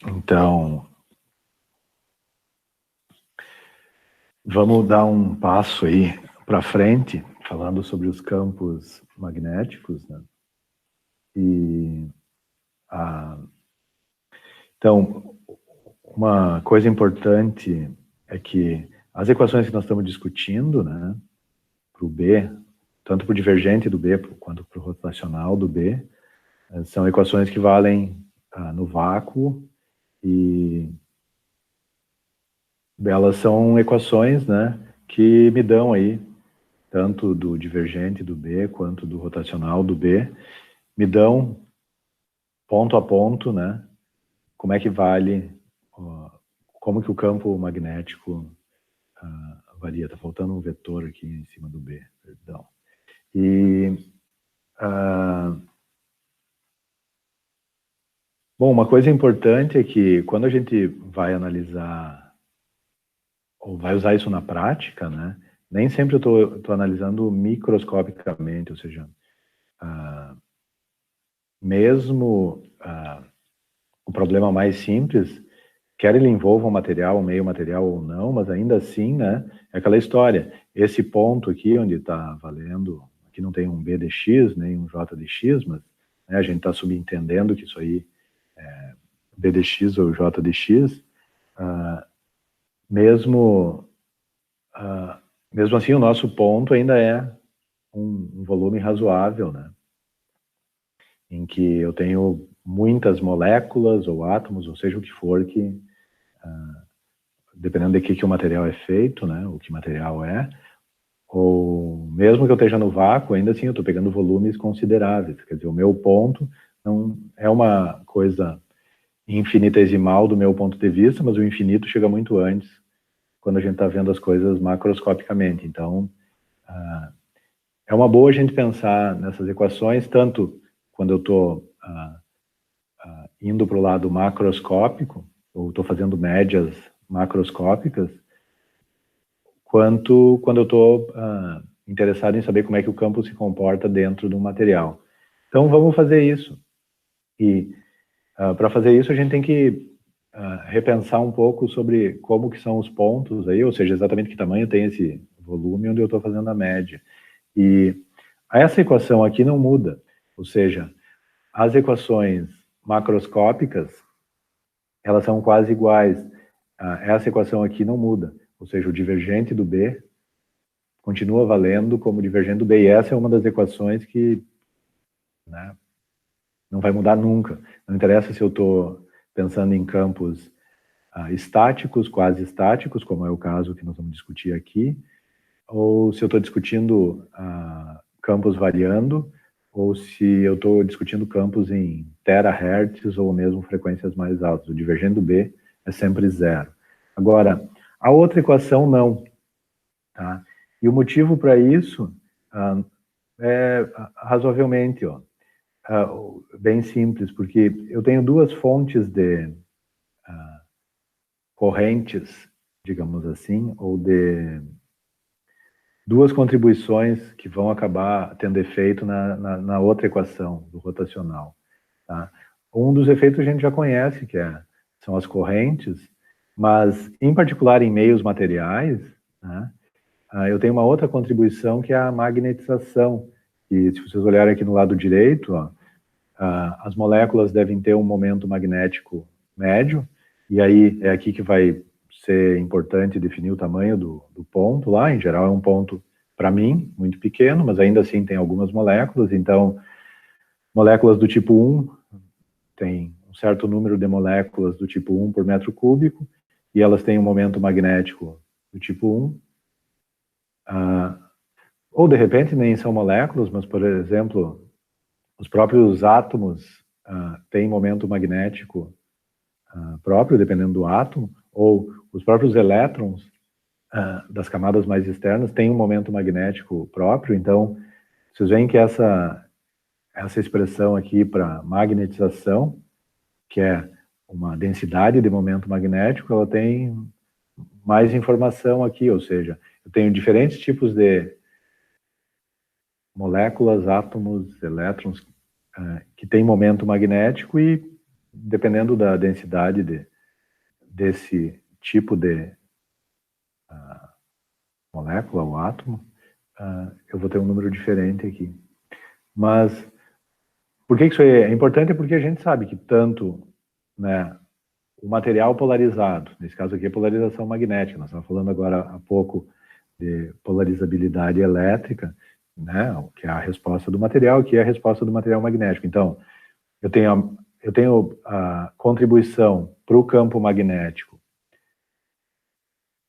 Então, vamos dar um passo aí para frente, falando sobre os campos magnéticos, né? Então, uma coisa importante é que as equações que nós estamos discutindo, né, para o B, tanto para o divergente do B quanto para o rotacional do B, são equações que valem no vácuo e elas são equações, né, que me dão aí, tanto do divergente do B quanto do rotacional do B, me dão ponto a ponto, né, como é que vale, como que o campo magnético varia. Está faltando um vetor aqui em cima do B, perdão. E, bom, uma coisa importante é que quando a gente vai analisar, ou vai usar isso na prática, né, nem sempre eu estou analisando microscopicamente, ou seja, mesmo o problema mais simples, quer ele envolva um material, um meio material ou não, mas ainda assim, né, é aquela história. Esse ponto aqui, onde está valendo, aqui não tem um B de X, nem um J de X, mas né, a gente está subentendendo que isso aí é B de X ou J de X, mesmo assim, o nosso ponto ainda é um volume razoável, né, em que eu tenho muitas moléculas ou átomos, ou seja o que for, que dependendo de que o material é feito, né, o que material é, ou mesmo que eu esteja no vácuo, ainda assim eu estou pegando volumes consideráveis. Quer dizer, o meu ponto não é uma coisa infinitesimal do meu ponto de vista, mas o infinito chega muito antes quando a gente está vendo as coisas macroscopicamente. Então, é uma boa a gente pensar nessas equações, tanto quando eu estou indo para o lado macroscópico, ou estou fazendo médias macroscópicas, quanto quando eu estou interessado em saber como é que o campo se comporta dentro de um material. Então, vamos fazer isso. E para fazer isso, a gente tem que repensar um pouco sobre como que são os pontos aí, ou seja, exatamente que tamanho tem esse volume onde eu estou fazendo a média. E essa equação aqui não muda, ou seja, as equações macroscópicas, elas são quase iguais. Essa equação aqui não muda, ou seja, o divergente do B continua valendo como divergente do B, e essa é uma das equações que, né, não vai mudar nunca. Não interessa se eu estou pensando em campos estáticos, quase estáticos, como é o caso que nós vamos discutir aqui, ou se eu estou discutindo campos variando, ou se eu estou discutindo campos em terahertz ou mesmo frequências mais altas. O divergente do B é sempre zero. Agora, a outra equação não. Tá? E o motivo para isso é razoavelmente bem simples, porque eu tenho duas fontes de correntes, digamos assim, ou de duas contribuições que vão acabar tendo efeito na outra equação do rotacional. Tá? Um dos efeitos a gente já conhece, que são as correntes, mas, em particular, em meios materiais, né, eu tenho uma outra contribuição, que é a magnetização. E se vocês olharem aqui no lado direito, as moléculas devem ter um momento magnético médio, e aí é aqui que vai ser importante definir o tamanho do ponto lá. Em geral é um ponto, para mim, muito pequeno, mas ainda assim tem algumas moléculas. Então, moléculas do tipo 1 tem um certo número de moléculas do tipo 1 por metro cúbico, e elas têm um momento magnético do tipo 1. Ou, de repente, nem são moléculas, mas, por exemplo, os próprios átomos têm momento magnético próprio, dependendo do átomo, ou os próprios elétrons das camadas mais externas têm um momento magnético próprio. Então, vocês veem que essa expressão aqui para magnetização, que é uma densidade de momento magnético, ela tem mais informação aqui, ou seja, eu tenho diferentes tipos de moléculas, átomos, elétrons que têm momento magnético, e dependendo da densidade desse tipo de molécula ou átomo, eu vou ter um número diferente aqui. Mas, por que isso é importante? É porque a gente sabe que tanto, né, o material polarizado, nesse caso aqui é polarização magnética, nós estávamos falando agora há pouco de polarizabilidade elétrica, né, que é a resposta do material, que é a resposta do material magnético. Então, eu tenho a contribuição para o campo magnético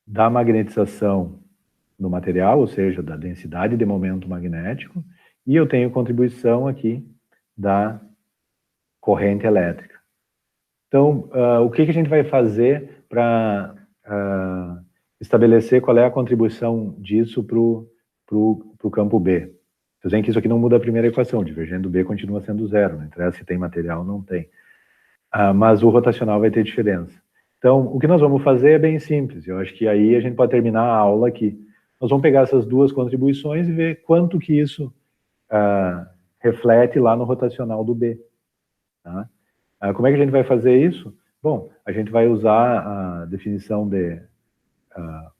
da magnetização no material, ou seja, da densidade de momento magnético, e eu tenho contribuição aqui da corrente elétrica. Então, o que a gente vai fazer para estabelecer qual é a contribuição disso para o campo B? Vocês veem que isso aqui não muda a primeira equação, divergendo B continua sendo zero, não interessa se tem material ou não tem. Mas o rotacional vai ter diferença. Então, o que nós vamos fazer é bem simples, eu acho que aí a gente pode terminar a aula aqui. Nós vamos pegar essas duas contribuições e ver quanto que isso reflete lá no rotacional do B. Tá? Como é que a gente vai fazer isso? Bom, a gente vai usar a definição de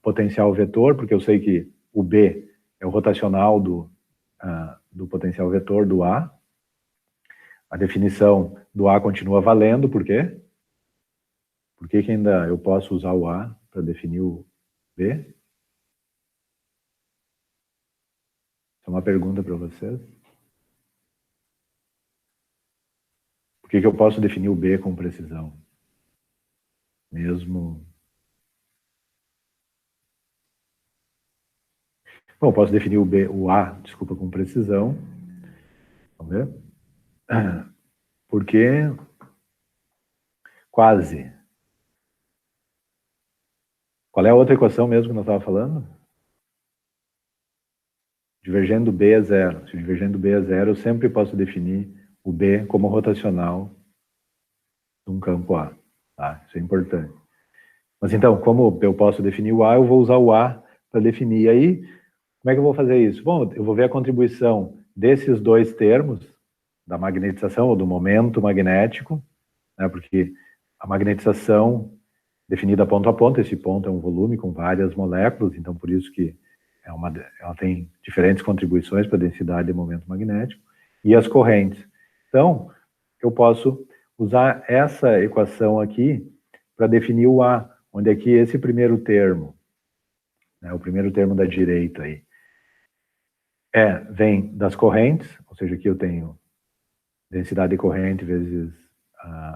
potencial vetor, porque eu sei que o B é o rotacional do potencial vetor do A. A definição do A continua valendo, por quê? Por que ainda eu posso usar o A para definir o B? Essa é uma pergunta para vocês. Por que eu posso definir o B com precisão? Mesmo... Bom, eu posso definir o A, desculpa, com precisão. Vamos ver? Porque quase. Qual é a outra equação mesmo que nós estávamos falando? Divergendo B é zero. Se o divergendo B é zero, eu sempre posso definir o B como rotacional de um campo A. Tá? Isso é importante. Mas então, como eu posso definir o A, eu vou usar o A para definir. E aí, como é que eu vou fazer isso? Bom, eu vou ver a contribuição desses dois termos, da magnetização ou do momento magnético, né, porque a magnetização definida ponto a ponto, esse ponto é um volume com várias moléculas, então por isso que ela tem diferentes contribuições para a densidade e momento magnético, e as correntes. Então, eu posso usar essa equação aqui para definir o A, onde aqui esse primeiro termo, né, o primeiro termo da direita aí, vem das correntes, ou seja, aqui eu tenho densidade de corrente vezes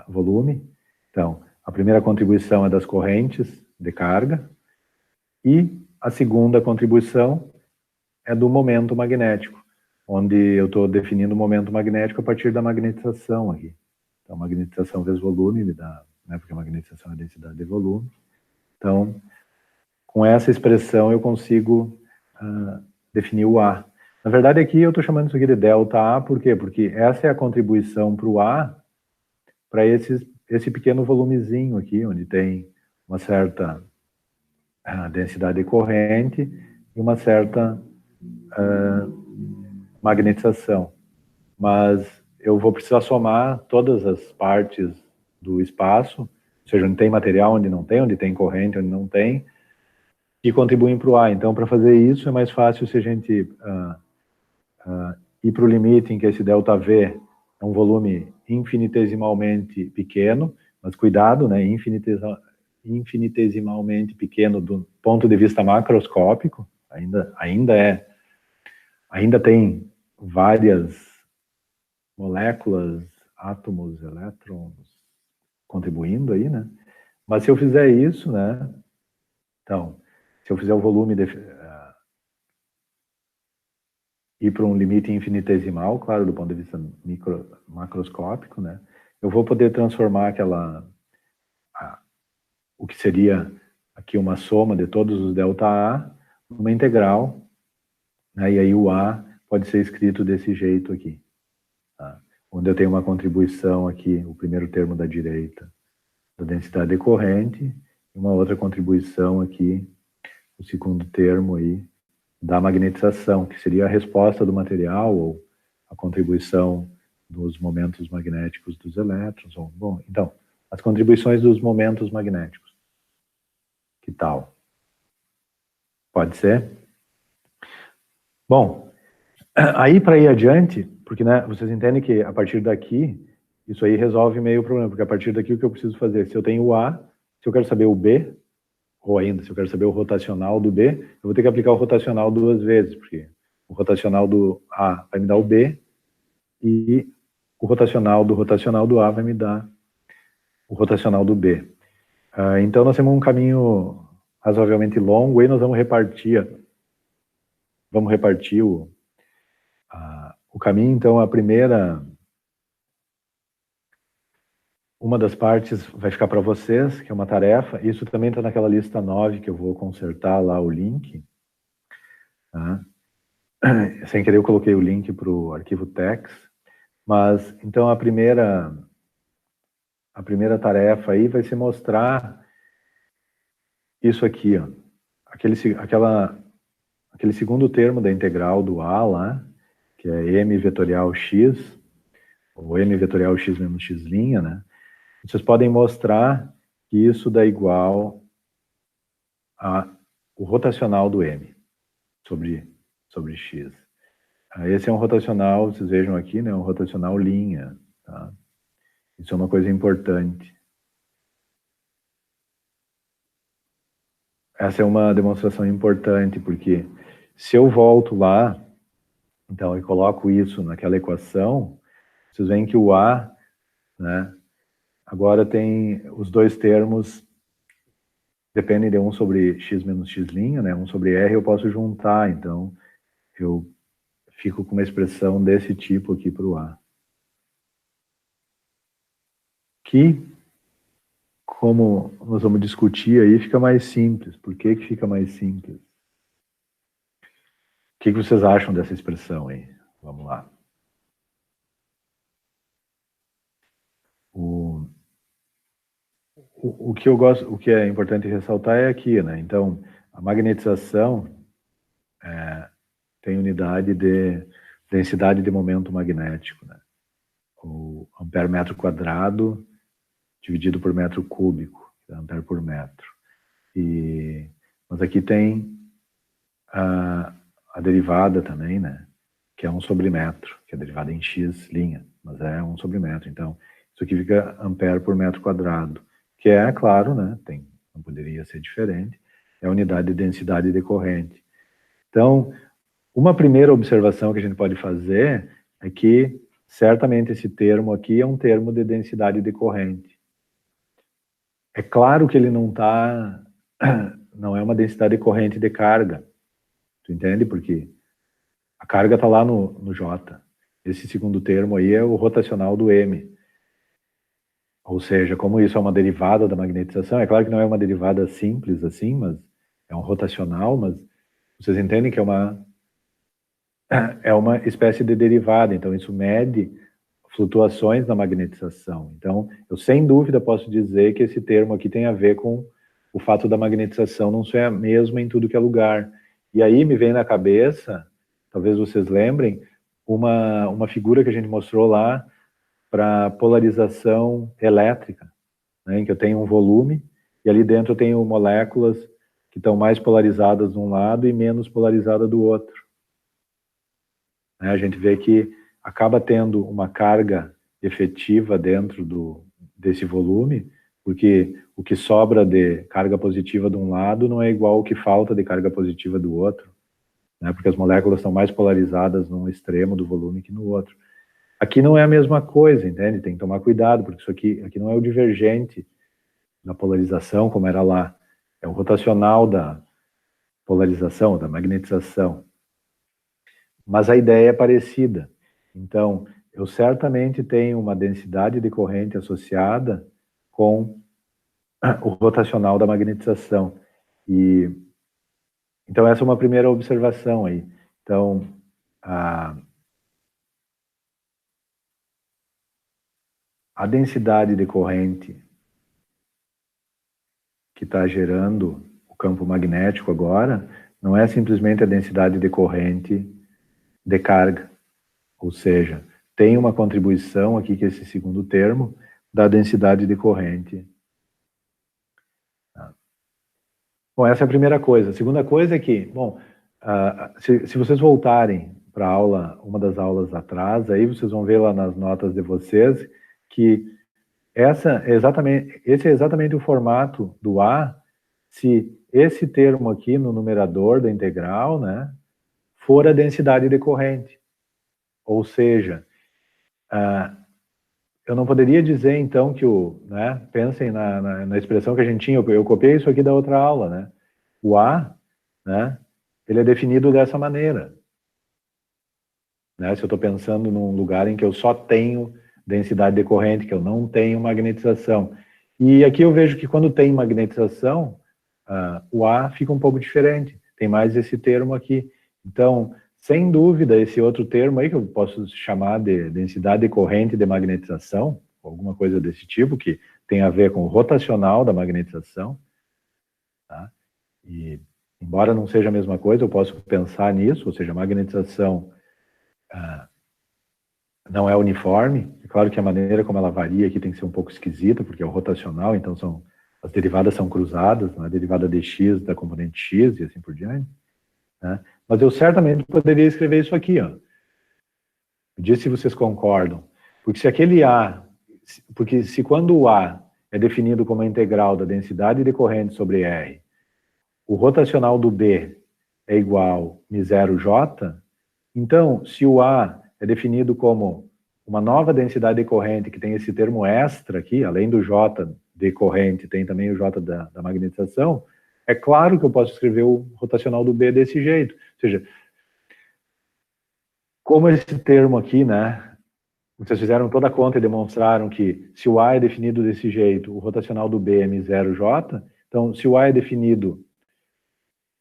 volume. Então, a primeira contribuição é das correntes de carga, e a segunda contribuição é do momento magnético, onde eu estou definindo o momento magnético a partir da magnetização aqui. Então, magnetização vezes volume me dá, né, porque a magnetização é a densidade de volume. Então, com essa expressão eu consigo definir o A. Na verdade, aqui eu estou chamando isso aqui de ΔA, por quê? Porque essa é a contribuição para o A, para esse pequeno volumezinho aqui, onde tem uma certa densidade de corrente e uma certa magnetização. Mas eu vou precisar somar todas as partes do espaço, ou seja, onde tem material, onde não tem, onde tem corrente, onde não tem, que contribuem para o A. Então, para fazer isso, é mais fácil se a gente ir para o limite em que esse ΔV é um volume infinitesimalmente pequeno, mas cuidado, né, infinitesimalmente pequeno do ponto de vista macroscópico, ainda tem várias moléculas, átomos, elétrons contribuindo aí, né? Mas se eu fizer isso, né? Então, se eu fizer o volume ir para um limite infinitesimal, claro, do ponto de vista macroscópico, né? Eu vou poder transformar o que seria aqui uma soma de todos os ΔA numa integral, né? E aí o A pode ser escrito desse jeito aqui, tá? Onde eu tenho uma contribuição aqui, o primeiro termo da direita, da densidade de corrente, e uma outra contribuição aqui, o segundo termo aí, da magnetização, que seria a resposta do material, ou a contribuição dos momentos magnéticos dos elétrons. Bom, então, as contribuições dos momentos magnéticos. Que tal? Pode ser? Bom, aí para ir adiante, porque né, vocês entendem que a partir daqui, isso aí resolve meio o problema, porque a partir daqui o que eu preciso fazer? Se eu tenho o A, se eu quero saber o B, ou ainda, se eu quero saber o rotacional do B, eu vou ter que aplicar o rotacional duas vezes, porque o rotacional do A vai me dar o B, e o rotacional do A vai me dar o rotacional do B. Então nós temos um caminho razoavelmente longo, e nós vamos repartir o caminho. Então uma das partes vai ficar para vocês, que é uma tarefa. Isso também está naquela lista 9, que eu vou consertar lá o link. Tá? Sem querer eu coloquei o link para o arquivo text. Mas, então, a primeira tarefa aí vai ser mostrar isso aqui, ó. Aquele segundo termo da integral do A lá, que é m vetorial x, ou m vetorial x menos x', né? Vocês podem mostrar que isso dá igual o rotacional do m sobre x. Esse é um rotacional, vocês vejam aqui, né? Um rotacional linha, tá? Isso é uma coisa importante. Essa é uma demonstração importante, porque se eu volto lá, então, e coloco isso naquela equação, vocês veem que o A, né? Agora tem os dois termos, dependem de 1 sobre x menos x', né? 1 sobre r eu posso juntar, então eu fico com uma expressão desse tipo aqui para o A. Que, como nós vamos discutir aí, fica mais simples. Por que que fica mais simples? O que vocês acham dessa expressão aí? Vamos lá. O que eu gosto, o que é importante ressaltar é aqui, né? Então, a magnetização tem unidade de densidade de momento magnético, né? O ampere metro quadrado dividido por metro cúbico, ampere por metro. Mas aqui tem a derivada também, né? Que é 1 sobre metro, que é derivada em x', mas é 1 sobre metro. Então, isso aqui fica ampere por metro quadrado, que é, claro, né? Não poderia ser diferente, é a unidade de densidade de corrente. Então, uma primeira observação que a gente pode fazer é que, certamente, esse termo aqui é um termo de densidade de corrente. É claro que ele não é uma densidade de corrente de carga. Tu entende? Porque a carga está lá no J. Esse segundo termo aí é o rotacional do M. Ou seja, como isso é uma derivada da magnetização, é claro que não é uma derivada simples assim, mas é um rotacional, mas vocês entendem que é uma espécie de derivada, então isso mede flutuações na magnetização. Então, eu sem dúvida posso dizer que esse termo aqui tem a ver com o fato da magnetização não ser a mesma em tudo que é lugar. E aí me vem na cabeça, talvez vocês lembrem, uma figura que a gente mostrou lá para polarização elétrica, né, em que eu tenho um volume e ali dentro eu tenho moléculas que estão mais polarizadas de um lado e menos polarizadas do outro. A gente vê que acaba tendo uma carga efetiva dentro desse volume, porque o que sobra de carga positiva de um lado não é igual ao que falta de carga positiva do outro, né? Porque as moléculas estão mais polarizadas num extremo do volume que no outro. Aqui não é a mesma coisa, entende? Tem que tomar cuidado, porque isso aqui não é o divergente da polarização, como era lá. É o rotacional da polarização, da magnetização. Mas a ideia é parecida. Então, eu certamente tenho uma densidade de corrente associada com o rotacional da magnetização. Então, essa é uma primeira observação aí. Então, a densidade de corrente que está gerando o campo magnético agora não é simplesmente a densidade de corrente de carga. Ou seja, tem uma contribuição aqui, que é esse segundo termo, da densidade de corrente. Bom, essa é a primeira coisa. A segunda coisa é que, bom, se vocês voltarem para a aula, uma das aulas atrás, aí vocês vão ver lá nas notas de vocês que esse é exatamente o formato do A, se esse termo aqui no numerador da integral, né, for a densidade de corrente. Ou seja, eu não poderia dizer, então, que né, pensem na expressão que a gente tinha, eu copiei isso aqui da outra aula, né? O A, né, ele é definido dessa maneira. Né? Se eu estou pensando num lugar em que eu só tenho densidade de corrente, que eu não tenho magnetização. E aqui eu vejo que quando tem magnetização, o A fica um pouco diferente. Tem mais esse termo aqui. Então, sem dúvida, esse outro termo aí, que eu posso chamar de densidade de corrente de magnetização, alguma coisa desse tipo, que tem a ver com o rotacional da magnetização. Tá? E, embora não seja a mesma coisa, eu posso pensar nisso, ou seja, a magnetização não é uniforme. É claro que a maneira como ela varia aqui tem que ser um pouco esquisita, porque é o rotacional, então as derivadas são cruzadas, né? A derivada de x da componente x e assim por diante. Né? Mas eu certamente poderia escrever isso aqui, ó. Me diz se vocês concordam. Porque se aquele A, porque se quando o A é definido como a integral da densidade de corrente sobre R, o rotacional do B é igual a μ0j, então, se o A é definido como uma nova densidade de corrente, que tem esse termo extra aqui, além do J de corrente, tem também o J da magnetização, é claro que eu posso escrever o rotacional do B desse jeito. Ou seja, como esse termo aqui, né, vocês fizeram toda a conta e demonstraram que se o A é definido desse jeito, o rotacional do B é μ0j, então se o A é definido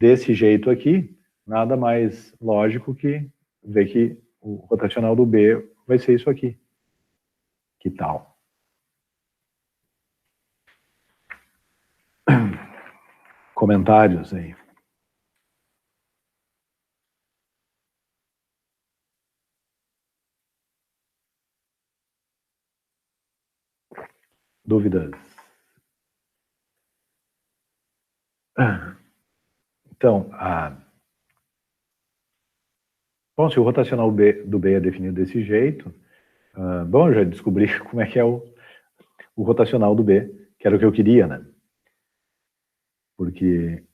desse jeito aqui, nada mais lógico que ver que o rotacional do B vai ser isso aqui. Que tal? Comentários aí. Dúvidas? Então, bom, se o rotacional do B é definido desse jeito, bom, eu já descobri como é que é o rotacional do B, que era o que eu queria, né? Porque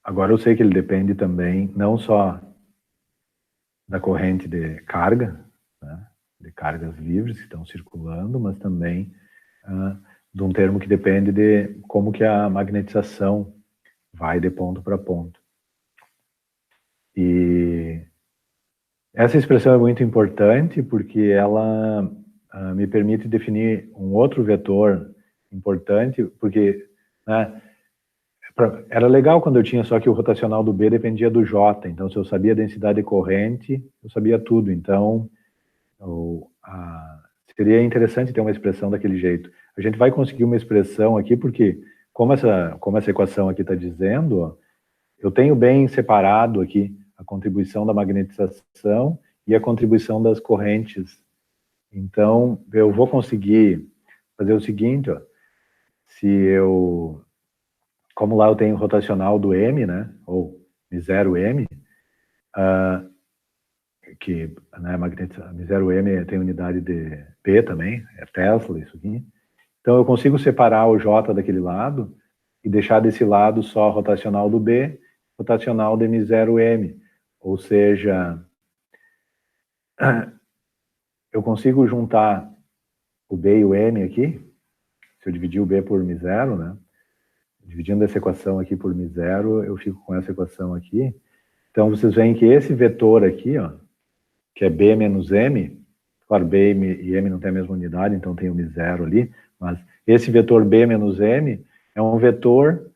agora eu sei que ele depende também, não só da corrente de carga, né, de cargas livres que estão circulando, mas também de um termo que depende de como que a magnetização vai de ponto para ponto. E essa expressão é muito importante porque ela me permite definir um outro vetor importante, porque, né, era legal quando eu tinha só que o rotacional do B dependia do J, então se eu sabia a densidade corrente, eu sabia tudo, então seria interessante ter uma expressão daquele jeito. A gente vai conseguir uma expressão aqui porque, como essa equação aqui está dizendo, ó, eu tenho bem separado aqui a contribuição da magnetização e a contribuição das correntes. Então, eu vou conseguir fazer o seguinte, ó, como lá eu tenho o rotacional do M, né, ou μ0M, que, né, μ0M tem unidade de P também, é Tesla, isso aqui. Então, eu consigo separar o J daquele lado e deixar desse lado só rotacional do B, rotacional de μ0M. Ou seja, eu consigo juntar o B e o M aqui, se eu dividir o B por μ0, né? Dividindo essa equação aqui por μ0, eu fico com essa equação aqui. Então, vocês veem que esse vetor aqui, ó, que é B menos M, claro, B e M não tem a mesma unidade, então tem o μ0 ali, mas esse vetor B menos M é um vetor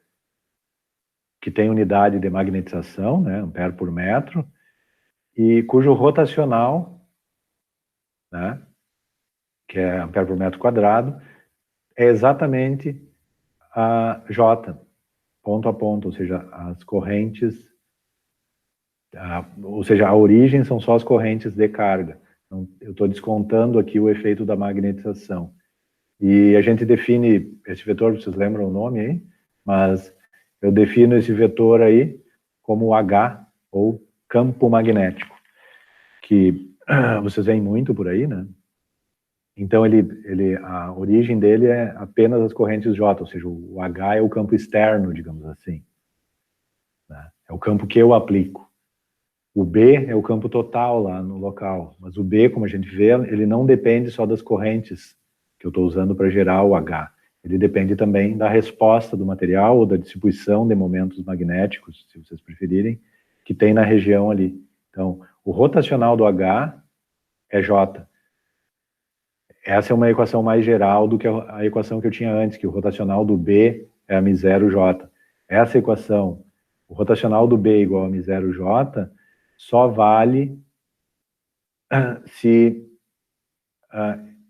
que tem unidade de magnetização, né, ampere por metro, e cujo rotacional, né, que é ampere por metro quadrado, é exatamente a J, ponto a ponto, ou seja, as correntes, ou seja, a origem são só as correntes de carga. Então, eu estou descontando aqui o efeito da magnetização. E a gente define esse vetor, vocês lembram o nome aí? Mas eu defino esse vetor aí como H, ou campo magnético, que vocês veem muito por aí, né? Então, a origem dele é apenas as correntes J, ou seja, o H é o campo externo, digamos assim. Né? É o campo que eu aplico. O B é o campo total lá no local, mas o B, como a gente vê, ele não depende só das correntes que eu estou usando para gerar o H. Ele depende também da resposta do material ou da distribuição de momentos magnéticos, se vocês preferirem, que tem na região ali. Então, o rotacional do H é J. Essa é uma equação mais geral do que a equação que eu tinha antes, que o rotacional do B é a μ0J. Essa equação, o rotacional do B igual a μ0J, só vale se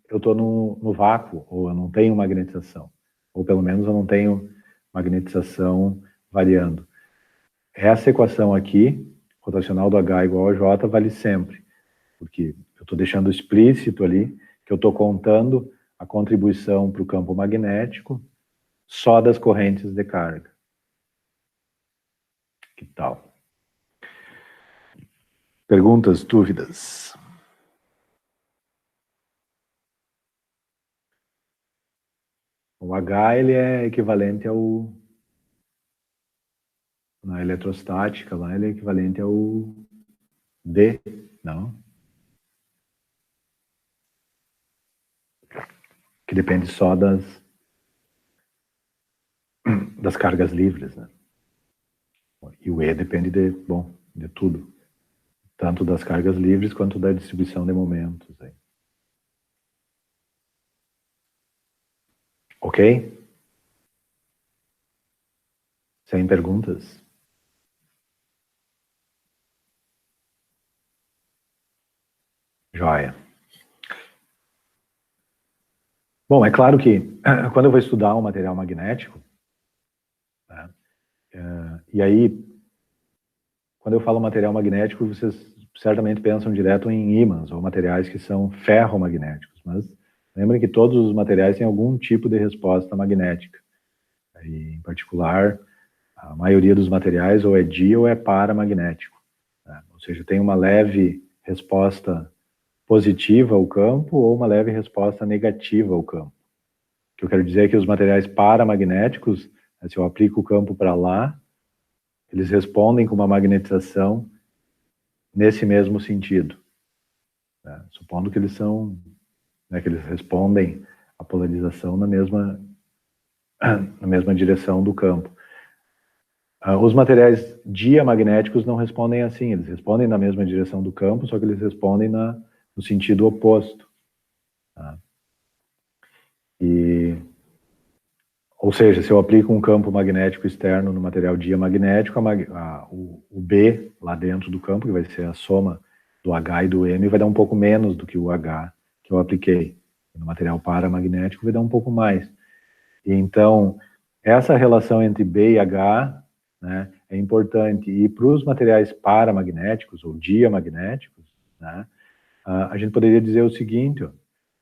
eu estou no vácuo, ou eu não tenho magnetização. Ou pelo menos eu não tenho magnetização variando. Essa equação aqui, rotacional do H igual a J, vale sempre. Porque eu estou deixando explícito ali que eu estou contando a contribuição para o campo magnético só das correntes de carga. Que tal? Perguntas, dúvidas? O H, ele é equivalente ao... Na eletrostática, lá, ele é equivalente ao D, não? Que depende só das cargas livres, né? E o E depende de tudo. Tanto das cargas livres quanto da distribuição de momentos. Aí. Ok? Sem perguntas? Joia. Bom, é claro que quando eu vou estudar um material magnético, né, e aí, quando eu falo material magnético, vocês certamente pensam direto em ímãs, ou materiais que são ferromagnéticos, mas lembrem que todos os materiais têm algum tipo de resposta magnética. E, em particular, a maioria dos materiais ou é di ou é paramagnético. Né? Ou seja, tem uma leve resposta positiva ao campo ou uma leve resposta negativa ao campo. O que eu quero dizer é que os materiais paramagnéticos, se eu aplico o campo para lá, eles respondem com uma magnetização nesse mesmo sentido. Né? Supondo que eles são, né, que eles respondem à polarização na mesma direção do campo. Os materiais diamagnéticos não respondem assim, eles respondem na mesma direção do campo, só que eles respondem no sentido oposto. Tá? Ou seja, se eu aplico um campo magnético externo no material diamagnético, o B lá dentro do campo, que vai ser a soma do H e do M, vai dar um pouco menos do que o H que eu apliquei. No material paramagnético vai dar um pouco mais. E então, essa relação entre B e H, né, é importante. E para os materiais paramagnéticos ou diamagnéticos, né, a gente poderia dizer o seguinte, ó,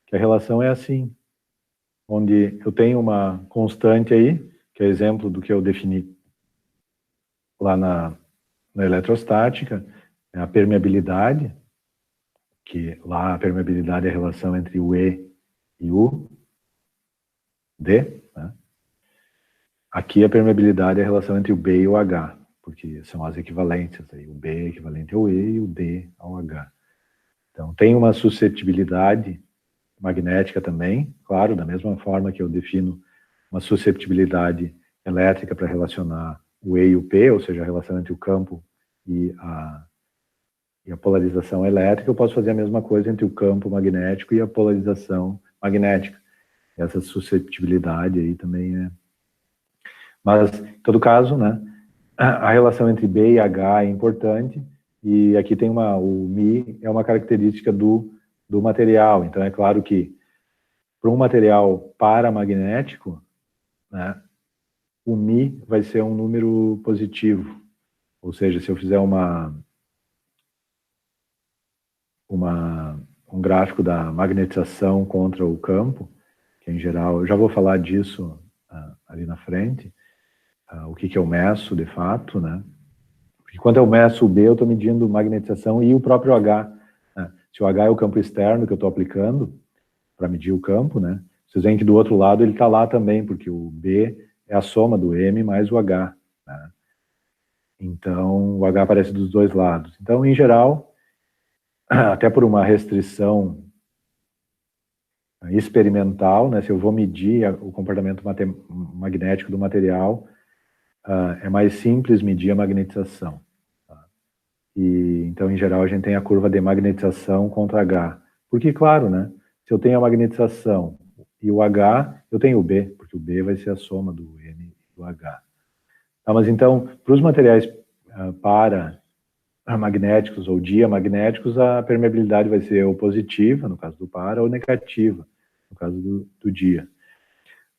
que a relação é assim, onde eu tenho uma constante aí, que é exemplo do que eu defini lá na eletrostática, é a permeabilidade, que lá a permeabilidade é a relação entre o E e o D, né? Aqui a permeabilidade é a relação entre o B e o H, porque são as equivalências. Aí. O B é equivalente ao E e o D ao H. Então, tem uma suscetibilidade magnética também, claro, da mesma forma que eu defino uma suscetibilidade elétrica para relacionar o E e o P, ou seja, a relação entre o campo e a polarização elétrica, eu posso fazer a mesma coisa entre o campo magnético e a polarização magnética. Essa suscetibilidade aí também é... Mas, em todo caso, né, a relação entre B e H é importante, e aqui tem o Mi é uma característica do material, então é claro que para um material paramagnético, né, o Mi vai ser um número positivo, ou seja, se eu fizer um gráfico da magnetização contra o campo, que em geral, eu já vou falar disso ali na frente, o que eu meço de fato, né? Porque quando eu meço o B, eu estou medindo magnetização e o próprio H, né? Se o H é o campo externo que eu estou aplicando para medir o campo, né? Vocês veem que do outro lado ele está lá também, porque o B é a soma do M mais o H, né? Então, o H aparece dos dois lados. Então, em geral, até por uma restrição experimental, né, se eu vou medir o comportamento magnético do material, é mais simples medir a magnetização. Tá? E, então, em geral, a gente tem a curva de magnetização contra H. Porque, claro, né, se eu tenho a magnetização e o H, eu tenho o B, porque o B vai ser a soma do M e do H. Tá, mas então, para os materiais magnéticos ou diamagnéticos, a permeabilidade vai ser ou positiva, no caso do para, ou negativa, no caso do dia.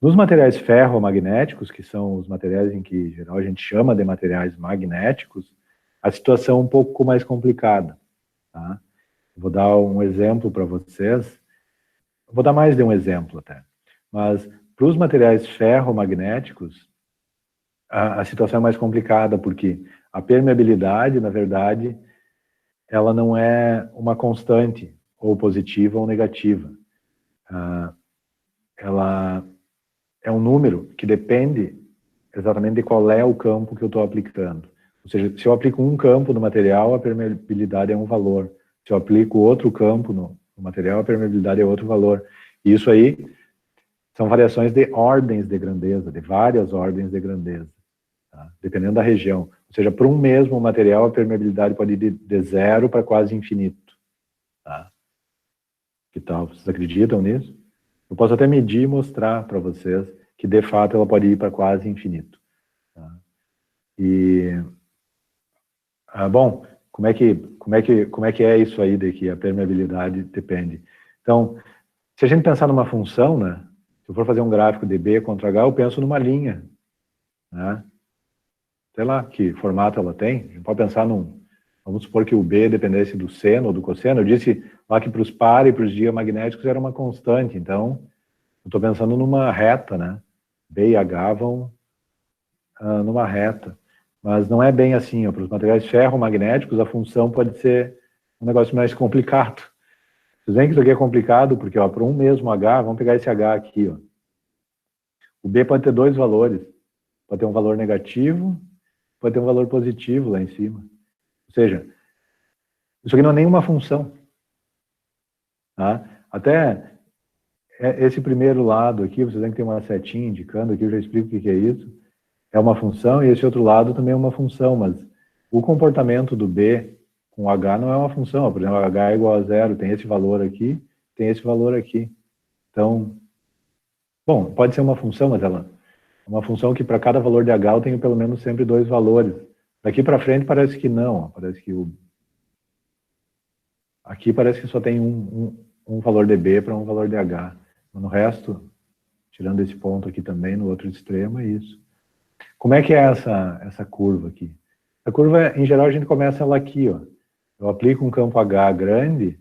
Nos materiais ferromagnéticos, que são os materiais em que, em geral, a gente chama de materiais magnéticos, a situação é um pouco mais complicada. Tá? Vou dar um exemplo para vocês. Vou dar mais de um exemplo até. Mas, para os materiais ferromagnéticos, a situação é mais complicada, porque a permeabilidade, na verdade, ela não é uma constante, ou positiva ou negativa. Ela é um número que depende exatamente de qual é o campo que eu estou aplicando. Ou seja, se eu aplico um campo no material, a permeabilidade é um valor. Se eu aplico outro campo no material, a permeabilidade é outro valor. E isso aí são variações de ordens de grandeza, de várias ordens de grandeza, tá? Dependendo da região. Ou seja, para um mesmo material, a permeabilidade pode ir de zero para quase infinito. Tá? Que tal? Vocês acreditam nisso? Eu posso até medir e mostrar para vocês que, de fato, ela pode ir para quase infinito. Tá? E, bom, como é que é isso aí de que a permeabilidade depende? Então, se a gente pensar numa função, né? Se eu for fazer um gráfico de B contra H, eu penso numa linha, né? Sei lá que formato ela tem. A gente pode pensar vamos supor que o B dependesse do seno ou do cosseno. Eu disse lá que para os par e para os diamagnéticos era uma constante. Então, eu estou pensando numa reta, né? B e H vão numa reta. Mas não é bem assim. Para os materiais ferromagnéticos, a função pode ser um negócio mais complicado. Vocês veem que isso aqui é complicado, porque para um mesmo H, vamos pegar esse H aqui. Ó. O B pode ter dois valores. Pode ter um valor negativo, pode ter um valor positivo lá em cima. Ou seja, isso aqui não é nenhuma função. Tá? Até esse primeiro lado aqui, vocês veem que tem uma setinha indicando aqui, eu já explico o que é isso. É uma função, e esse outro lado também é uma função, mas o comportamento do B com H não é uma função. Por exemplo, H é igual a zero, tem esse valor aqui, tem esse valor aqui. Então, bom, pode ser uma função, mas ela é uma função que para cada valor de H eu tenho pelo menos sempre dois valores. Daqui para frente parece que não, parece que aqui parece que só tem um valor de B para um valor de H. No resto, tirando esse ponto aqui também, no outro extremo, é isso. Como é que é essa curva aqui? A curva, em geral, a gente começa ela aqui, ó. Eu aplico um campo H grande,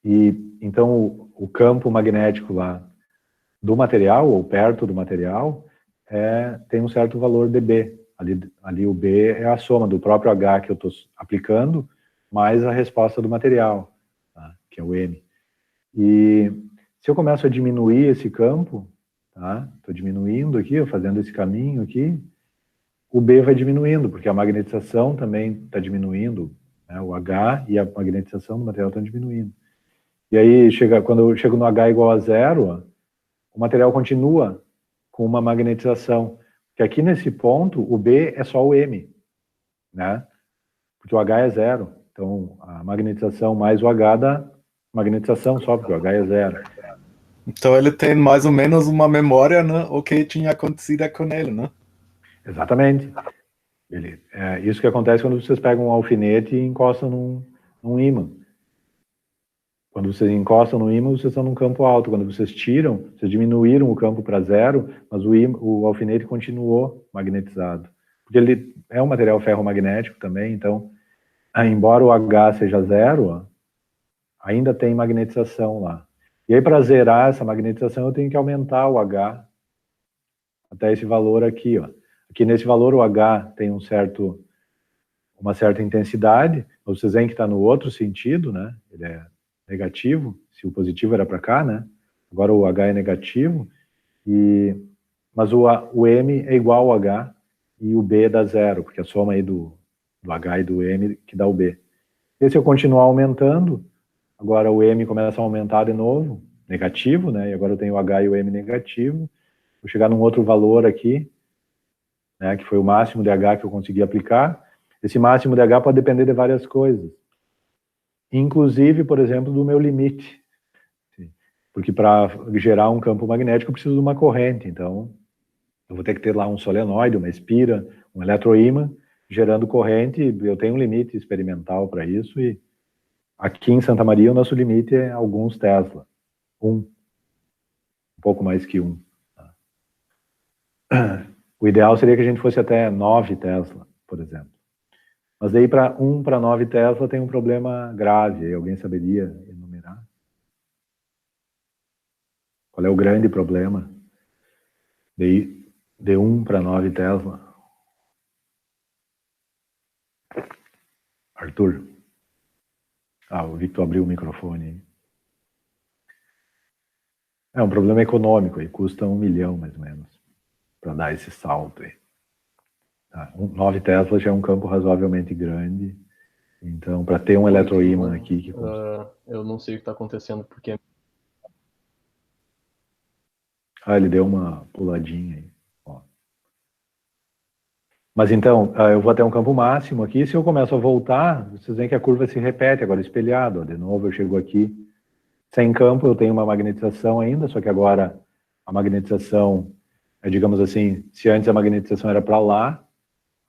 e então o campo magnético lá do material, ou perto do material, tem um certo valor de B. Ali o B é a soma do próprio H que eu estou aplicando, mais a resposta do material, tá? Que é o M. E se eu começo a diminuir esse campo, tá? Estou diminuindo aqui, fazendo esse caminho aqui, o B vai diminuindo, porque a magnetização também está diminuindo, né? O H e a magnetização do material estão diminuindo. E aí, quando eu chego no H igual a zero, ó, o material continua com uma magnetização. Que aqui nesse ponto, o B é só o M, né? Porque o H é zero. Então, a magnetização mais o H dá magnetização só, porque o H é zero. Então ele tem mais ou menos uma memória, né? O que tinha acontecido com ele, né? Exatamente. Isso que acontece quando vocês pegam um alfinete e encostam num ímã. Quando vocês encostam no ímã, vocês estão num campo alto. Quando vocês tiram, vocês diminuíram o campo para zero, mas o alfinete continuou magnetizado. Porque ele é um material ferromagnético também, então, embora o H seja zero, ainda tem magnetização lá. E aí, para zerar essa magnetização, eu tenho que aumentar o H até esse valor aqui, ó. Aqui nesse valor o H tem uma certa intensidade. Vocês veem que está no outro sentido, né? Ele é negativo. Se o positivo era para cá, né? Agora o H é negativo. Mas o M é igual ao H e o B dá zero, porque a soma aí do H e do M que dá o B. E se eu continuar aumentando, agora o M começa a aumentar de novo, negativo, né? E agora eu tenho o H e o M negativo. Vou chegar num outro valor aqui, né, que foi o máximo de H que eu consegui aplicar. Esse máximo de H pode depender de várias coisas. Inclusive, por exemplo, do meu limite. Porque para gerar um campo magnético eu preciso de uma corrente. Então, eu vou ter que ter lá um solenoide, uma espira, um eletroímã, gerando corrente. Eu tenho um limite experimental para isso. E aqui em Santa Maria o nosso limite é alguns Tesla. Um pouco mais que um. O ideal seria que a gente fosse até 9 Tesla, por exemplo. Mas daí para 1 para 9 Tesla tem um problema grave. Alguém saberia enumerar? Qual é o grande problema de 1 para 9 Tesla? Arthur? O Victor abriu o microfone. É um problema econômico, aí custa 1 milhão mais ou menos para dar esse salto aí. 9 Tesla já é um campo razoavelmente grande, então para ter um eletroímã aqui que eu não sei o que está acontecendo porque ele deu uma puladinha aí. Ó. Mas então, eu vou até um campo máximo aqui, se eu começo a voltar, vocês veem que a curva se repete, agora espelhado, ó. De novo eu chego aqui, sem campo eu tenho uma magnetização ainda, só que agora a magnetização digamos assim, se antes a magnetização era para lá,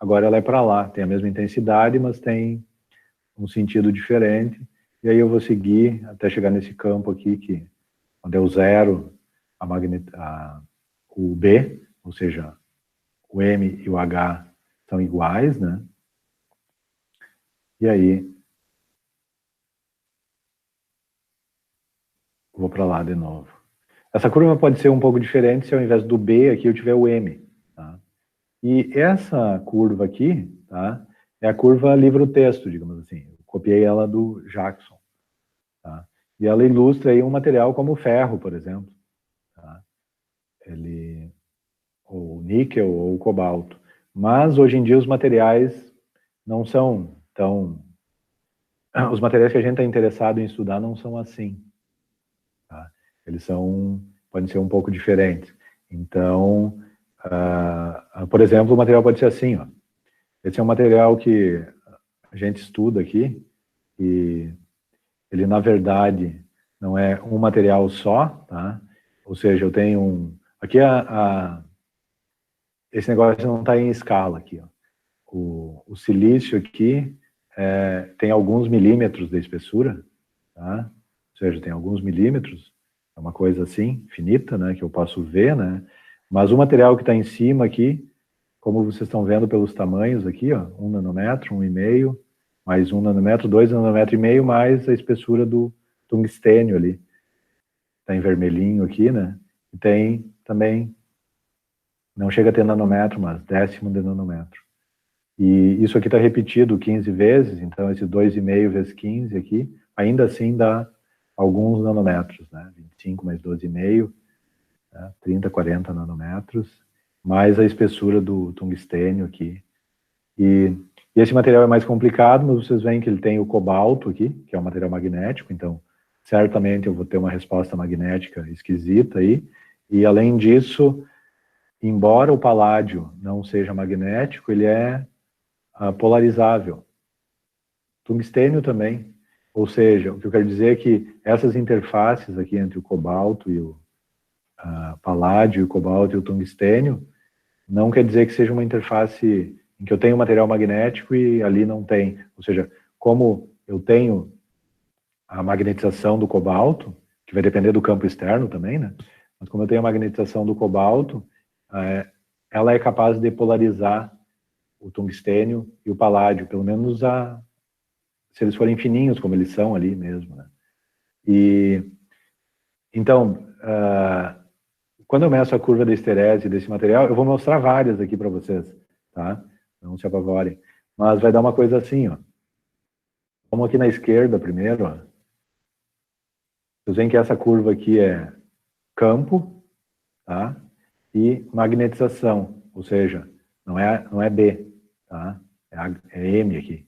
agora ela é para lá, tem a mesma intensidade, mas tem um sentido diferente, e aí eu vou seguir até chegar nesse campo aqui, que onde é o zero, o B, ou seja, o M e o H são iguais, né? E aí, vou para lá de novo. Essa curva pode ser um pouco diferente se ao invés do B aqui eu tiver o M, tá? E essa curva aqui, tá? É a curva livro-texto, digamos assim. Eu copiei ela do Jackson, tá? E ela ilustra aí um material como o ferro, por exemplo, tá? Ou o níquel ou o cobalto. Mas hoje em dia os materiais não são tão... Os materiais que a gente está interessado em estudar não são assim, tá? Eles podem ser um pouco diferentes. Então, por exemplo, o material pode ser assim, ó. Esse é um material que a gente estuda aqui, e ele, na verdade, não é um material só, tá? Ou seja, eu tenho aqui esse negócio não está em escala aqui, ó. O silício aqui tem alguns milímetros de espessura, tá? Ou seja, tem alguns milímetros, é uma coisa assim, finita, né, que eu posso ver, né? Mas o material que está em cima aqui, como vocês estão vendo pelos tamanhos aqui, ó, 1 nanômetro, 1,5, mais 1 nanômetro, 2 nanômetros e meio, mais a espessura do tungstênio ali. Está em vermelhinho aqui, né? E tem também, não chega a ter nanômetro, mas 10º de nanômetro. E isso aqui está repetido 15 vezes, então esse 2,5 vezes 15 aqui, ainda assim dá alguns nanômetros, né? 25 mais 12,5, né? 30, 40 nanômetros, mais a espessura do tungstênio aqui. E esse material é mais complicado, mas vocês veem que ele tem o cobalto aqui, que é um material magnético, então certamente eu vou ter uma resposta magnética esquisita aí. E além disso, embora o paládio não seja magnético, ele é polarizável. Tungstênio também. Ou seja, o que eu quero dizer é que essas interfaces aqui entre o cobalto e o paládio, o cobalto e o tungstênio, não quer dizer que seja uma interface em que eu tenho material magnético e ali não tem. Ou seja, como eu tenho a magnetização do cobalto, que vai depender do campo externo também, né? Mas como eu tenho a magnetização do cobalto, ela é capaz de polarizar o tungstênio e o paládio, pelo menos se eles forem fininhos, como eles são ali mesmo, né? E, então, quando eu meço a curva da esterese desse material, eu vou mostrar várias aqui para vocês, tá? Não se apavorem. Mas vai dar uma coisa assim, ó. Vamos aqui na esquerda primeiro, ó. Vocês veem que essa curva aqui é campo, tá? E magnetização, ou seja, não é B, tá? É M aqui.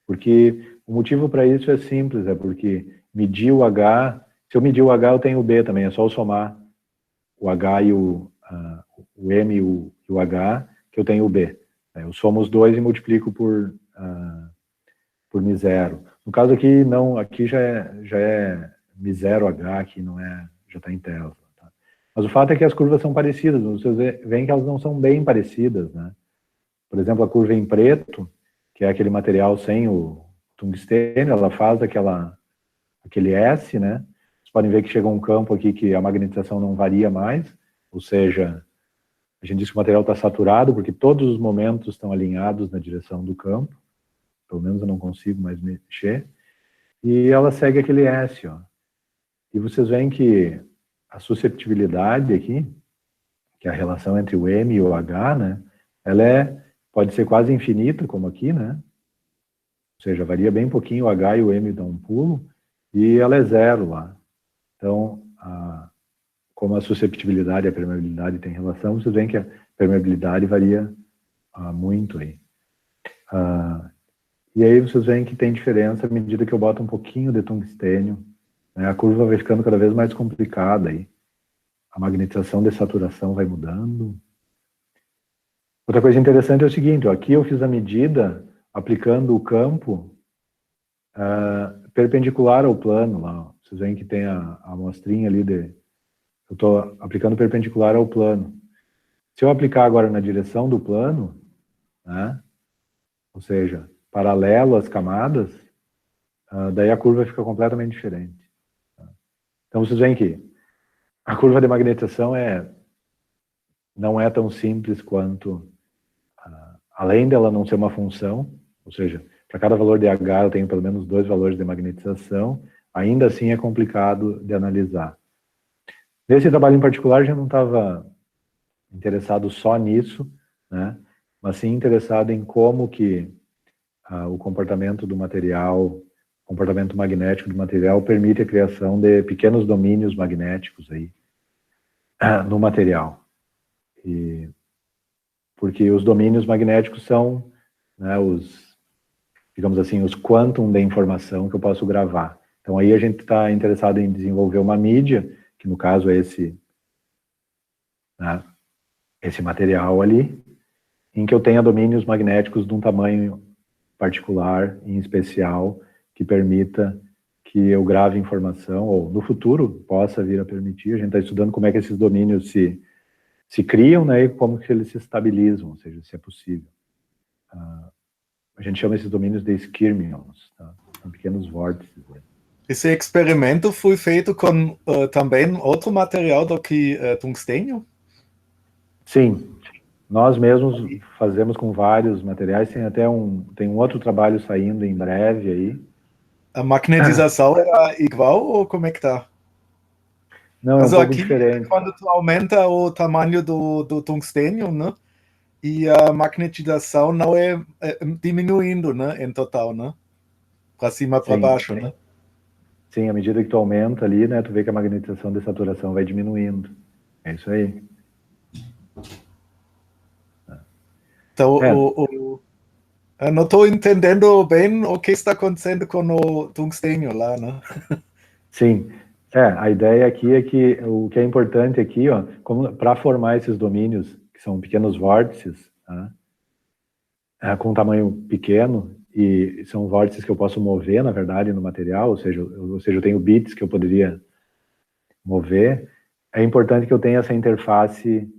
Porque o motivo para isso é simples, é porque medir o H, se eu medir o H eu tenho o B também, é só eu somar o H e o M e o H, que eu tenho o B. Eu somo os dois e multiplico por μ0. No caso aqui, não, aqui já é μ0H, aqui não é, já está em Tesla. Tá? Mas o fato é que as curvas são parecidas, vocês veem que elas não são bem parecidas, né? Por exemplo, a curva em preto, que é aquele material sem o tungstênio, ela faz aquele S, né? Vocês podem ver que chega um campo aqui que a magnetização não varia mais, ou seja, a gente diz que o material está saturado porque todos os momentos estão alinhados na direção do campo, pelo menos eu não consigo mais mexer, e ela segue aquele S, ó. E vocês veem que a susceptibilidade aqui, que é a relação entre o M e o H, né, ela pode ser quase infinita, como aqui, né, ou seja, varia bem pouquinho, o H e o M dão um pulo, e ela é zero lá. Então, como a susceptibilidade e a permeabilidade têm relação, vocês veem que a permeabilidade varia muito aí. E aí vocês veem que tem diferença à medida que eu boto um pouquinho de tungstênio, né, a curva vai ficando cada vez mais complicada aí. A magnetização de saturação vai mudando. Outra coisa interessante é o seguinte, ó, aqui eu fiz a medida aplicando o campo perpendicular ao plano lá. Ó. Vocês veem que tem a amostrinha ali eu estou aplicando perpendicular ao plano. Se eu aplicar agora na direção do plano, né, ou seja, paralelo às camadas, daí a curva fica completamente diferente. Tá? Então vocês veem que a curva de magnetização não é tão simples quanto, além dela não ser uma função, ou seja, para cada valor de H eu tenho pelo menos 2 valores de magnetização, ainda assim é complicado de analisar. Nesse trabalho em particular, a gente não estava interessado só nisso, né? Mas sim interessado em como que o comportamento do material, o comportamento magnético do material permite a criação de pequenos domínios magnéticos aí no material. Porque os domínios magnéticos são, né, digamos assim, os quantum de informação que eu posso gravar. Então aí a gente está interessado em desenvolver uma mídia, que no caso é né, esse material ali, em que eu tenha domínios magnéticos de um tamanho particular, em especial, que permita que eu grave informação, ou no futuro possa vir a permitir. A gente está estudando como é que esses domínios se criam, né, e como que eles se estabilizam, ou seja, se é possível. A gente chama esses domínios de skirmions, tá? São pequenos vórtices. Esse experimento foi feito com também outro material do que tungstênio? Sim, nós mesmos fazemos com vários materiais, tem um outro trabalho saindo em breve aí. A magnetização era igual ou como é que tá? Não, é um Also pouco aqui, diferente. quando tu aumenta o tamanho do tungstênio, né? E a magnetização não é diminuindo, né? Em total, né? Para cima, para baixo, né? Sim, à medida que tu aumenta ali, né? Tu vê que a magnetização de saturação vai diminuindo. É isso aí. Então, eu não estou entendendo bem o que está acontecendo com o tungstênio lá, né? Sim. A ideia aqui é que o que é importante aqui, ó, para formar esses domínios, que são pequenos vórtices, tá? Com tamanho pequeno, e são vórtices que eu posso mover, na verdade, no material, ou seja, eu tenho bits que eu poderia mover, é importante que eu tenha essa interface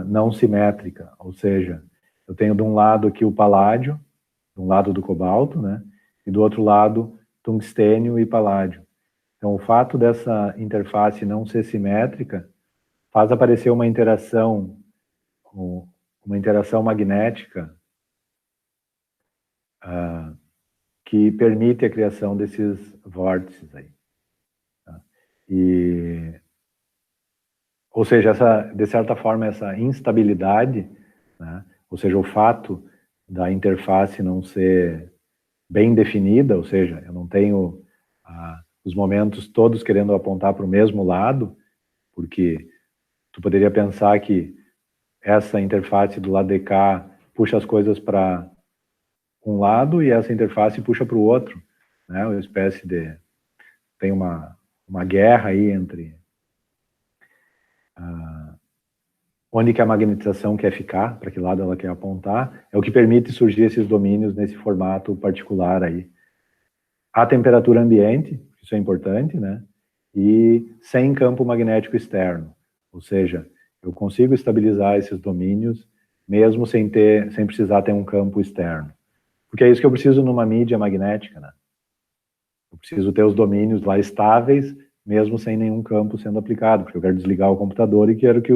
não simétrica, ou seja, eu tenho de um lado aqui o paládio, de um lado do cobalto, né, e do outro lado tungstênio e paládio. Então, o fato dessa interface não ser simétrica faz aparecer uma interação magnética que permite a criação desses vórtices aí. Ou seja, de certa forma, essa instabilidade, né, ou seja, o fato da interface não ser bem definida, ou seja, eu não tenho os momentos todos querendo apontar para o mesmo lado, porque tu poderia pensar que essa interface do lado de cá puxa as coisas para um lado e essa interface puxa para o outro, né? Uma espécie de... tem uma guerra aí entre onde que a magnetização quer ficar, para que lado ela quer apontar, é o que permite surgir esses domínios nesse formato particular aí. A temperatura ambiente, isso é importante, né? E sem campo magnético externo, ou seja, eu consigo estabilizar esses domínios mesmo sem precisar ter um campo externo. Porque é isso que eu preciso numa mídia magnética, né? Eu preciso ter os domínios lá estáveis, mesmo sem nenhum campo sendo aplicado, porque eu quero desligar o computador e quero que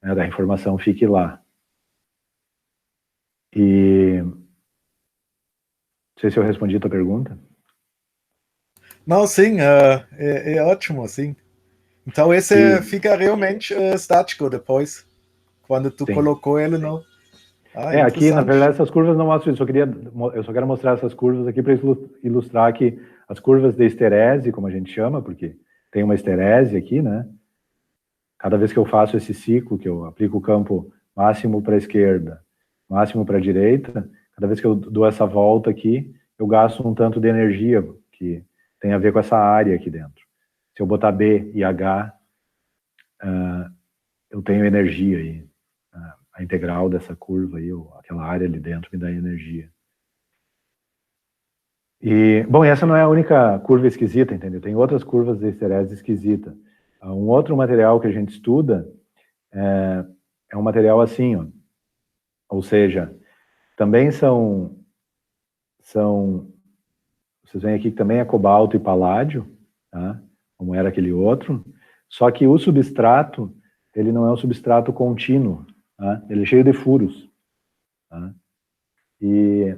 a informação fique lá. E... não sei se eu respondi a tua pergunta. Não, sim, é ótimo, sim. Então esse fica realmente estático depois, quando tu colocou ele no... Aqui, na verdade, essas curvas não mostram isso. Eu só quero mostrar essas curvas aqui para ilustrar que as curvas de esterese, como a gente chama, porque tem uma esterese aqui, né? Cada vez que eu faço esse ciclo, que eu aplico o campo máximo para a esquerda, máximo para a direita, cada vez que eu dou essa volta aqui, eu gasto um tanto de energia, que tem a ver com essa área aqui dentro. Se eu botar B e H, eu tenho energia aí. A integral dessa curva aí, ou aquela área ali dentro me dá energia. E, bom, essa não é a única curva esquisita, entendeu? Tem outras curvas de esterese esquisita. Um outro material que a gente estuda é um material assim, ó. Ou seja, também vocês veem aqui que também é cobalto e paládio, tá? Como era aquele outro, só que o substrato, ele não é um substrato contínuo, tá? Ele é cheio de furos, tá? E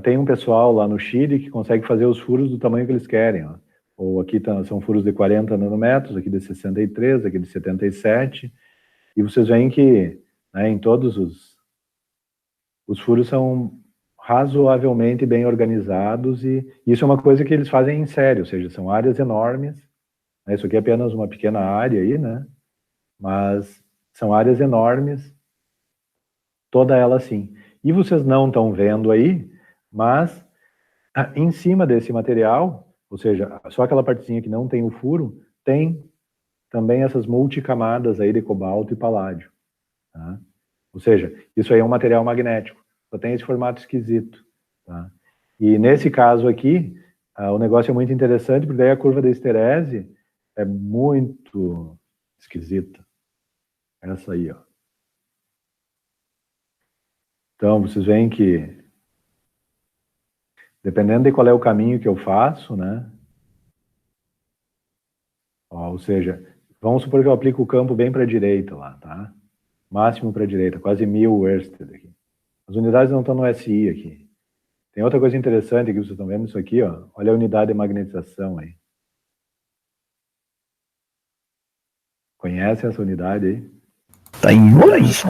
tem um pessoal lá no Chile que consegue fazer os furos do tamanho que eles querem, ó. Ou aqui são furos de 40 nanômetros, aqui de 63, aqui de 77, e vocês veem que, né, em todos os furos são razoavelmente bem organizados, e isso é uma coisa que eles fazem em série, ou seja, são áreas enormes, né, isso aqui é apenas uma pequena área aí, né, mas são áreas enormes, toda ela assim. E vocês não estão vendo aí, mas em cima desse material, ou seja, só aquela partezinha que não tem o furo, tem também essas multicamadas aí de cobalto e paládio, tá? Ou seja, isso aí é um material magnético, só tem esse formato esquisito, tá? E nesse caso aqui, o negócio é muito interessante, porque daí a curva da esterese é muito esquisita. Essa aí, ó. Então, vocês veem que, dependendo de qual é o caminho que eu faço, né? Ó, ou seja, vamos supor que eu aplico o campo bem para a direita lá, tá? Máximo para a direita, quase 1000 Worsted aqui. As unidades não estão no SI aqui. Tem outra coisa interessante que vocês estão vendo isso aqui, ó. Olha a unidade de magnetização aí. Conhece essa unidade aí? Tá em ohms?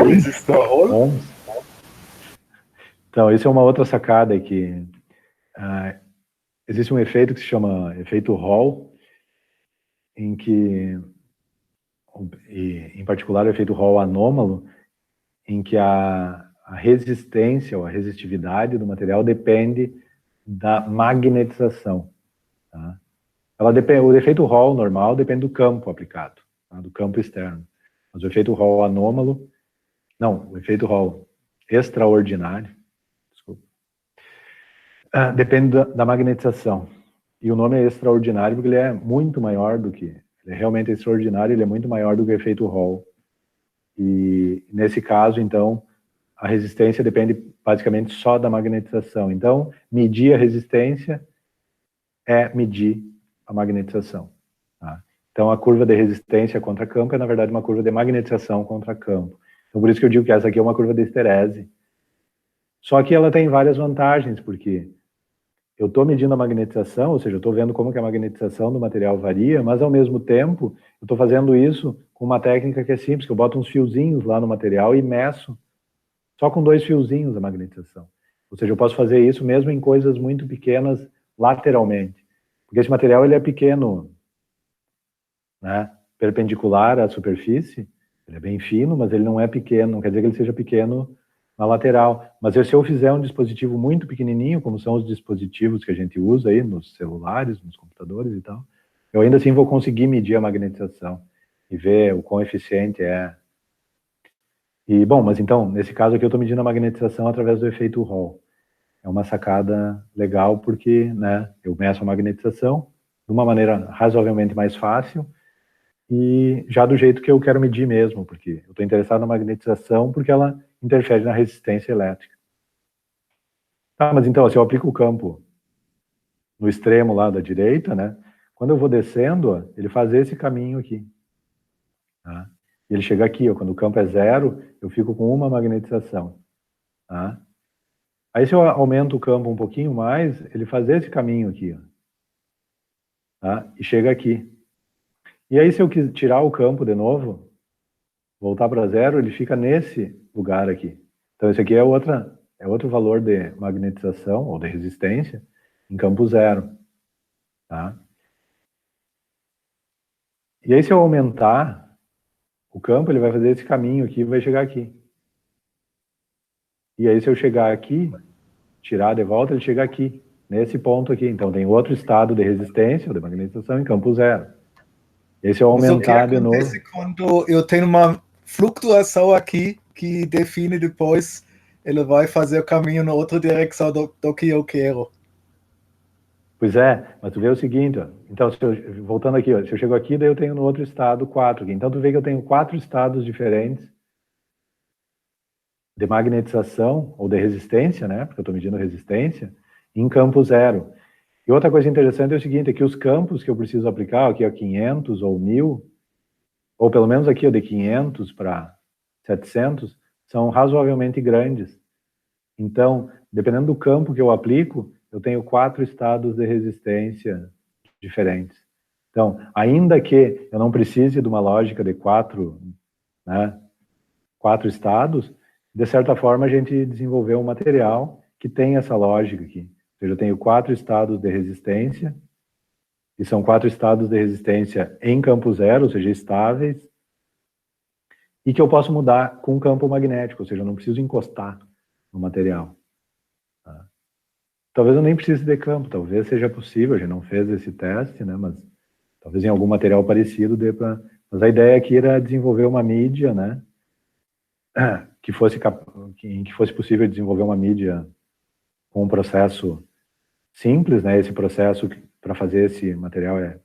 Então, isso é uma outra sacada aqui. Existe um efeito que se chama efeito Hall, em que, em particular o efeito Hall anômalo, em que a resistência ou a resistividade do material depende da magnetização, tá? O efeito Hall normal depende do campo aplicado, tá? Do campo externo. Mas o efeito Hall anômalo, não, o efeito Hall extraordinário, desculpa, depende da magnetização. E o nome é extraordinário porque ele é muito maior do que... ele é realmente extraordinário, ele é muito maior do que o efeito Hall. E nesse caso, então, a resistência depende basicamente só da magnetização. Então, medir a resistência é medir a magnetização, tá? Então, a curva de resistência contra campo é, na verdade, uma curva de magnetização contra campo. Então, por isso que eu digo que essa aqui é uma curva de esterese. Só que ela tem várias vantagens, porque eu estou medindo a magnetização, ou seja, eu estou vendo como que a magnetização do material varia, mas ao mesmo tempo, eu estou fazendo isso com uma técnica que é simples, que eu boto uns fiozinhos lá no material e meço só com 2 fiozinhos a magnetização. Ou seja, eu posso fazer isso mesmo em coisas muito pequenas lateralmente. Porque esse material ele é pequeno, né, perpendicular à superfície, ele é bem fino, mas ele não é pequeno, não quer dizer que ele seja pequeno na lateral. Mas se eu fizer um dispositivo muito pequenininho, como são os dispositivos que a gente usa aí nos celulares, nos computadores e tal, eu ainda assim vou conseguir medir a magnetização e ver o quão eficiente é. E, bom, mas então, nesse caso aqui eu estou medindo a magnetização através do efeito Hall. É uma sacada legal porque, né, eu meço a magnetização de uma maneira razoavelmente mais fácil e já do jeito que eu quero medir mesmo, porque eu estou interessado na magnetização porque ela interfere na resistência elétrica. Tá, mas então, se eu aplico o campo no extremo lá da direita, né, quando eu vou descendo, ó, ele faz esse caminho aqui. Tá? E ele chega aqui, ó, quando o campo é 0, eu fico com uma magnetização. Tá? Aí se eu aumento o campo um pouquinho mais, ele faz esse caminho aqui, ó, tá? E chega aqui. E aí se eu quiser tirar o campo de novo, voltar para 0, ele fica nesse lugar aqui. Então esse aqui é outro valor de magnetização, ou de resistência, em campo 0. Tá? E aí se eu aumentar o campo, ele vai fazer esse caminho aqui e vai chegar aqui. E aí se eu chegar aqui, tirar de volta, ele chega aqui, nesse ponto aqui. Então tem outro estado de resistência, ou de magnetização, em campo 0. E aí se eu aumentar de novo... quando eu tenho uma flutuação aqui, que define depois, ele vai fazer o caminho na outra direção do que eu quero. Pois é, mas tu vê o seguinte, ó. Então, voltando aqui, ó, se eu chego aqui, daí eu tenho no outro estado 4 aqui. Então tu vê que eu tenho 4 estados diferentes de magnetização, ou de resistência, né, porque eu estou medindo resistência, em campo 0. E outra coisa interessante é o seguinte, é que os campos que eu preciso aplicar, aqui ó, 500 ou 1000, ou pelo menos aqui ó, de 500 para 700, são razoavelmente grandes. Então, dependendo do campo que eu aplico, eu tenho 4 estados de resistência diferentes. Então, ainda que eu não precise de uma lógica de 4 estados, de certa forma a gente desenvolveu um material que tem essa lógica aqui. Ou seja, eu tenho 4 estados de resistência, e são 4 estados de resistência em campo 0, ou seja, estáveis, e que eu posso mudar com campo magnético, ou seja, eu não preciso encostar no material. Tá? Talvez eu nem precise de campo, talvez seja possível, a gente não fez esse teste, né, mas talvez em algum material parecido dê para... Mas a ideia aqui era desenvolver uma mídia, né, em que fosse possível desenvolver uma mídia com um processo simples, né, esse processo para fazer esse material é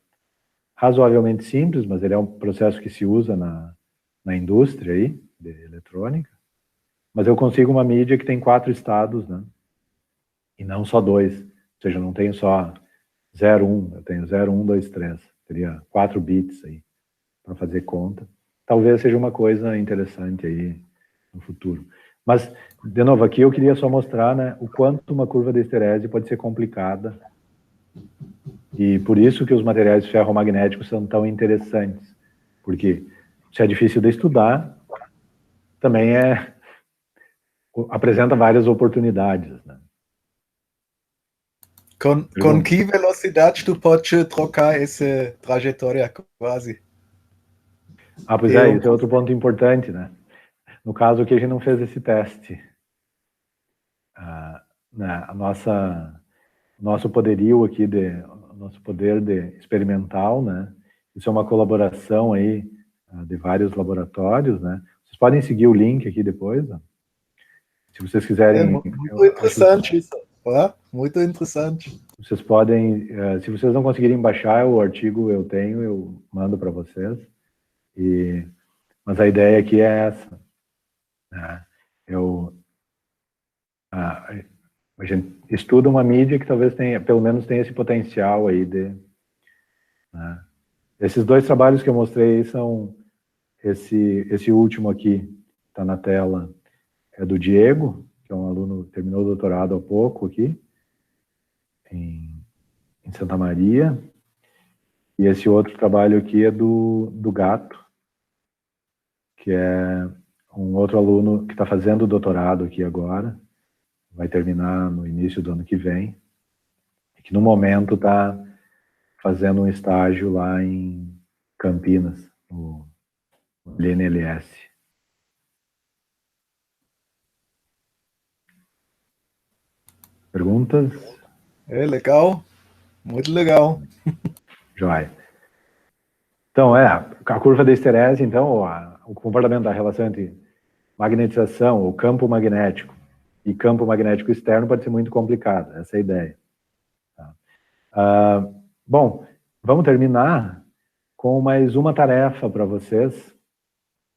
razoavelmente simples, mas ele é um processo que se usa na indústria aí, de eletrônica, mas eu consigo uma mídia que tem 4 estados, né, e não só 2, ou seja, eu não tenho só 0, 1, eu tenho 0, 1, 2, 3, teria 4 bits aí para fazer conta. Talvez seja uma coisa interessante aí no futuro. Mas, de novo, aqui eu queria só mostrar, né, o quanto uma curva de esterese pode ser complicada, e por isso que os materiais ferromagnéticos são tão interessantes, porque se é difícil de estudar, também apresenta várias oportunidades, né? Com que velocidade tu pode trocar essa trajetória, quase? Ah, pois é, esse é outro ponto importante, né? No caso aqui a gente não fez esse teste. Né, nosso poderio aqui, nosso poder de experimental, né? Isso é uma colaboração aí de vários laboratórios, né? Vocês podem seguir o link aqui depois, ó. Se vocês quiserem... muito interessante isso. Muito interessante. Vocês podem, se vocês não conseguirem baixar o artigo, eu mando para vocês. Mas a ideia aqui é essa, né? A gente estuda uma mídia que talvez pelo menos tenha esse potencial aí né? Esses 2 trabalhos que eu mostrei são, esse último aqui, está na tela, é do Diego, que é um aluno que terminou o doutorado há pouco aqui, em Santa Maria. E esse outro trabalho aqui é do Gato, que é um outro aluno que está fazendo doutorado aqui agora, vai terminar no início do ano que vem, e que no momento está fazendo um estágio lá em Campinas, no LNLS. Perguntas? É legal, muito legal. Joia. Então, a curva da esterese, então, o comportamento da relação entre magnetização, o campo magnético e campo magnético externo pode ser muito complicado, essa é a ideia. Tá? Bom, vamos terminar com mais uma tarefa para vocês,